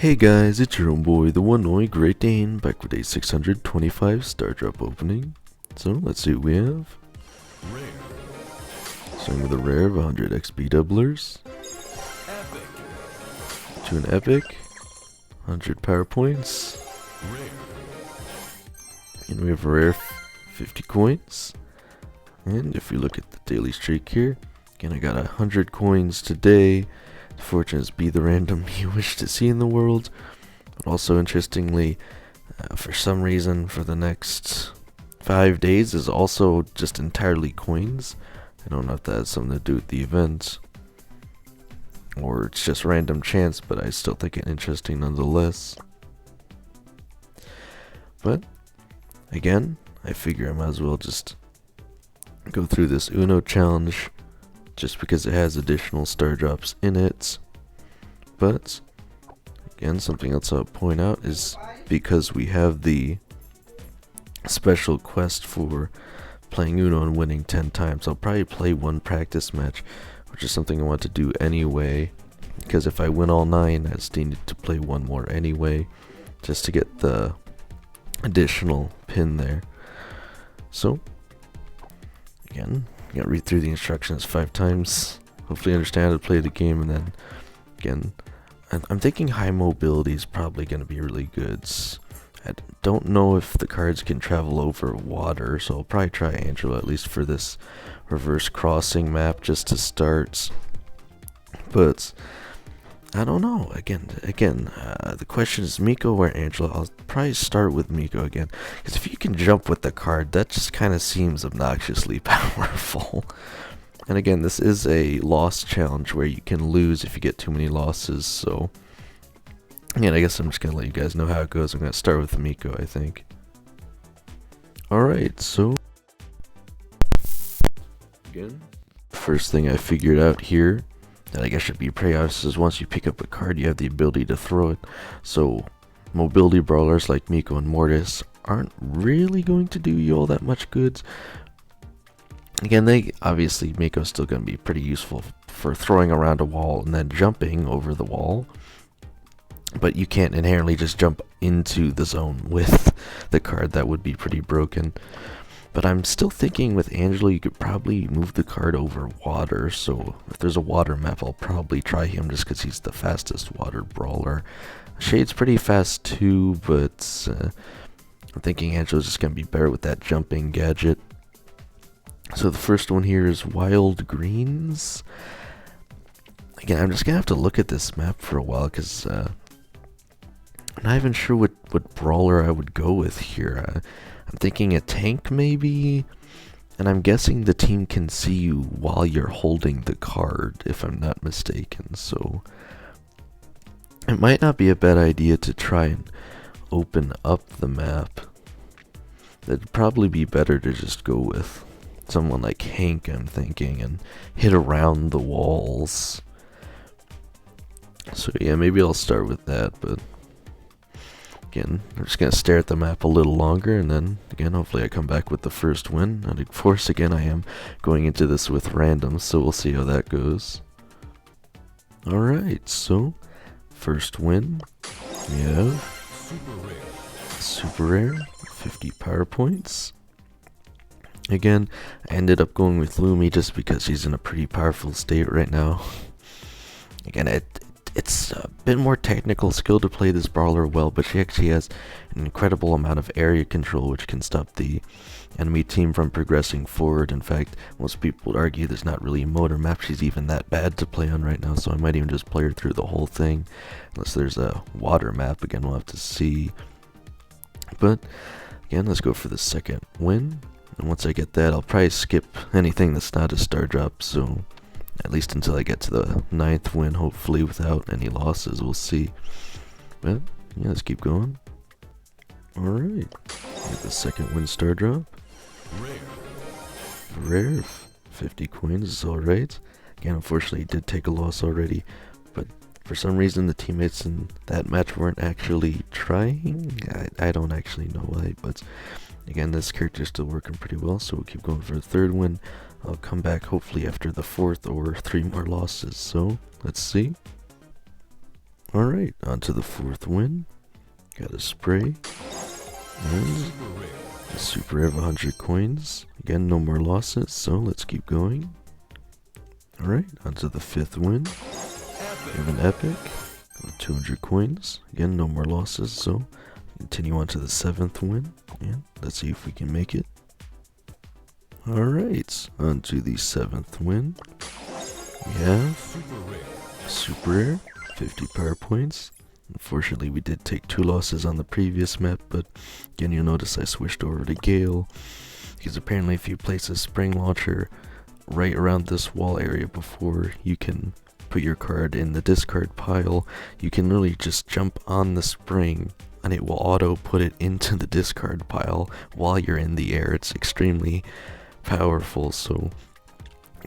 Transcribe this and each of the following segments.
Hey guys, it's your own boy, the one and only Great Dane, back with a 625 star drop opening. So let's see what we have. Starting with a rare of 100 XP doublers. To an epic. 100 power points. And we have a rare 50 coins. And if we look at the daily streak here, again I got 100 coins today. The fortunes be the random you wish to see in the world. But also interestingly, for some reason for the next 5 days is also just entirely coins. I don't know if that has something to do with the event, or it's just random chance, but I still think it interesting nonetheless. But again, I figure I might as well just go through this Uno challenge just because it has additional star drops in it. But again, something else I'll point out is because we have the special quest for playing Uno and winning 10 times, I'll probably play one practice match, which is something I want to do anyway, because if I win all 9, I just need to play one more anyway, just to get the additional pin there. So again, you gotta read through the instructions 5 times, hopefully understand how to play the game, and then again, I'm thinking high mobility is probably going to be really good. I don't know if the cards can travel over water, so I'll probably try Angela at least for this reverse crossing map just to start. But I don't know. Again, the question is Miko or Angela. I'll probably start with Miko again, because if you can jump with the card, that just kind of seems obnoxiously powerful. And again, this is a loss challenge where you can lose if you get too many losses, so yeah, I guess I'm just gonna let you guys know how it goes. I'm gonna start with Miko, I think. Alright, so again, first thing I figured out here that I guess should be pretty obvious is once you pick up a card, you have the ability to throw it. So mobility brawlers like Miko and Mortis aren't really going to do you all that much good. Again, Miko's still going to be pretty useful for throwing around a wall and then jumping over the wall. But you can't inherently just jump into the zone with the card. That would be pretty broken. But I'm still thinking with Angela, you could probably move the card over water. So if there's a water map, I'll probably try him just because he's the fastest water brawler. Shade's pretty fast too, but I'm thinking Angela's just going to be better with that jumping gadget. So the first one here is Wild Greens. Again, I'm just going to have to look at this map for a while because I'm not even sure what brawler I would go with here. I'm thinking a tank maybe, and I'm guessing the team can see you while you're holding the card, if I'm not mistaken. So it might not be a bad idea to try and open up the map. That'd probably be better to just go with someone like Hank, I'm thinking, and hit around the walls. So yeah, maybe I'll start with that, but again, I'm just gonna stare at the map a little longer, and then again, hopefully I come back with the first win. And of course, again, I am going into this with randoms, so we'll see how that goes. Alright, so first win, we have Super Rare, 50 power points. Again, I ended up going with Lumi just because she's in a pretty powerful state right now. Again, it's a bit more technical skill to play this brawler well, but she actually has an incredible amount of area control, which can stop the enemy team from progressing forward. In fact, most people would argue there's not really a motor map she's even that bad to play on right now, so I might even just play her through the whole thing, unless there's a water map. Again, we'll have to see. But again, let's go for the second win. And once I get that, I'll probably skip anything that's not a star drop, so at least until I get to the 9th win, hopefully without any losses, we'll see. But yeah, let's keep going. Alright, get the second win star drop. Rare, 50 coins is alright. Again, unfortunately, it did take a loss already, but for some reason the teammates in that match weren't actually trying. I don't actually know why, but again, this character's still working pretty well, so we'll keep going for the third win. I'll come back hopefully after the 4th or 3 more losses, so let's see. Alright, on to the fourth win. Got a spray. And a super rare of 100 coins. Again, no more losses, so let's keep going. Alright, on to the fifth win. We have an epic of 200 coins. Again, no more losses, so continue on to the seventh win. And let's see if we can make it. Alright, on to the seventh win. We have super rare, 50 power points. Unfortunately, we did take 2 losses on the previous map, but again, you'll notice I switched over to Gale, because apparently if you place a spring launcher right around this wall area before you can put your card in the discard pile, you can literally just jump on the spring and it will auto put it into the discard pile while you're in the air. It's extremely powerful, so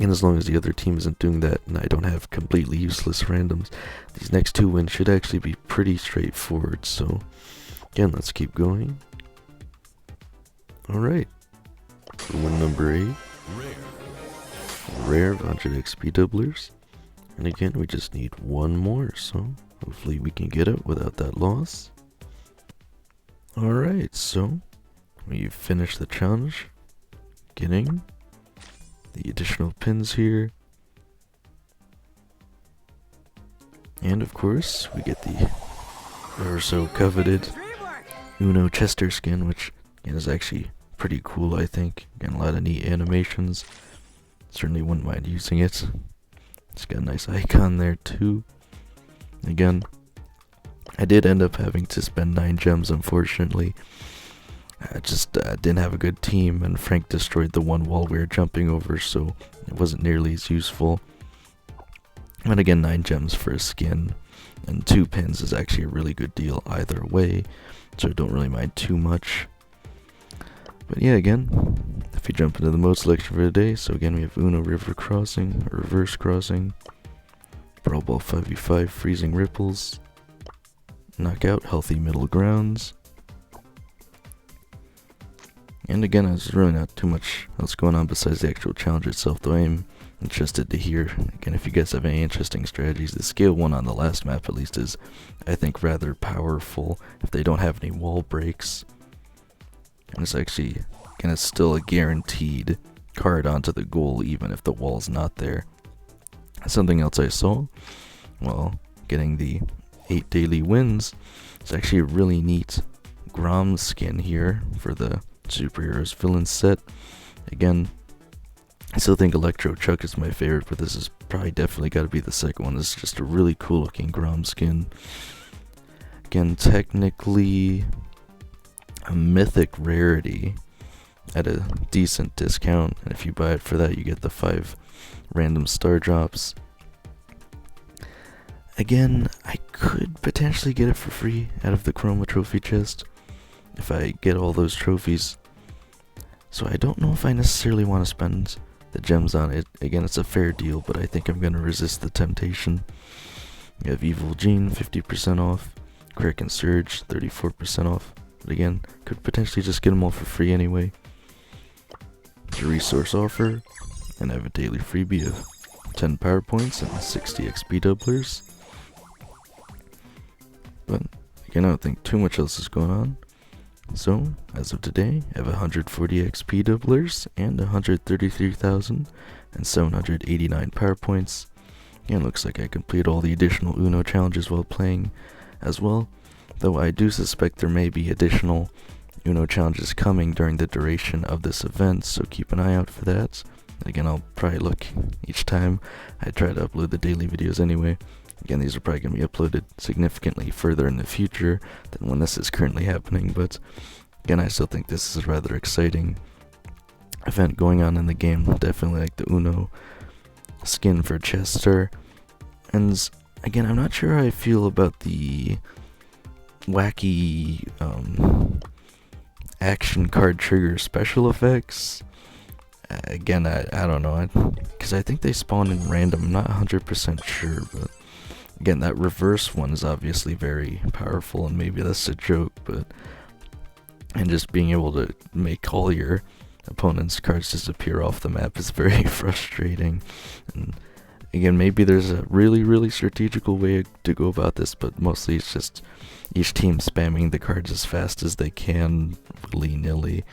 and as long as the other team isn't doing that and I don't have completely useless randoms, these next 2 wins should actually be pretty straightforward. So again, let's keep going. Alright, for win number 8, rare 100 XP doublers. And again, we just need 1 more, so hopefully we can get it without that loss. Alright, so we've finished the challenge, getting the additional pins here, and of course we get the ever so coveted Uno Chester skin, which again is actually pretty cool. I think again, a lot of neat animations. Certainly wouldn't mind using it. It's got a nice icon there too. Again, I did end up having to spend 9 gems, unfortunately. I just didn't have a good team, and Frank destroyed the one wall we were jumping over, so it wasn't nearly as useful. And again, 9 gems for a skin and 2 pins is actually a really good deal either way, so I don't really mind too much. But yeah, again, if you jump into the mode selection for today, so again we have Uno River Crossing, Reverse Crossing, Brawl Ball 5v5 Freezing Ripples, Knockout Healthy Middle Grounds. And again, there's really not too much else going on besides the actual challenge itself, though I am interested to hear, again, if you guys have any interesting strategies. The scale 1 on the last map, at least, is, I think, rather powerful if they don't have any wall breaks. And it's actually, again, it's still a guaranteed card onto the goal, even if the wall's not there. Something else I saw, well, getting the 8 daily wins, it's actually a really neat Grom skin here for the Superheroes Villain set. Again, I still think Electro Chuck is my favorite, but this is probably definitely got to be the second one. This is just a really cool looking Grom skin. Again, technically a mythic rarity at a decent discount, and if you buy it for that, you get the 5 random star drops. Again, I could potentially get it for free out of the Chroma trophy chest if I get all those trophies, so I don't know if I necessarily want to spend the gems on it. Again, it's a fair deal, but I think I'm going to resist the temptation. You have Evil Gene, 50% off, Kraken Surge, 34% off, but again, could potentially just get them all for free anyway. The resource offer, and I have a daily freebie of 10 power points and 60 XP doublers. But again, I don't think too much else is going on. So, as of today, I have 140 XP doublers and 133,789 power points. And looks like I complete all the additional Uno challenges while playing as well, though I do suspect there may be additional Uno challenges coming during the duration of this event, so keep an eye out for that. Again, I'll probably look each time I try to upload the daily videos anyway. Again, these are probably going to be uploaded significantly further in the future than when this is currently happening, but again, I still think this is a rather exciting event going on in the game. Definitely like the Uno skin for Chester. And again, I'm not sure how I feel about the wacky action card trigger special effects. Again, I don't know, because I think they spawn in random. I'm not 100% sure, but again, that reverse one is obviously very powerful, and maybe that's a joke, but and just being able to make all your opponent's cards disappear off the map is very frustrating. And Again, maybe there's a really strategical way to go about this, but mostly it's just each team spamming the cards as fast as they can, willy-nilly.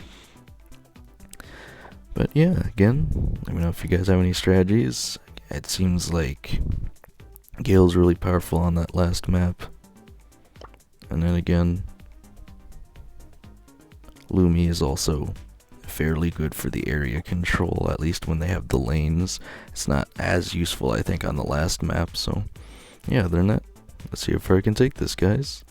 But yeah, again, let me know if you guys have any strategies. It seems like Gale's really powerful on that last map. And then again, Lumi is also fairly good for the area control, at least when they have the lanes. It's not as useful, I think, on the last map, so yeah, other than that, let's see how far I can take this, guys.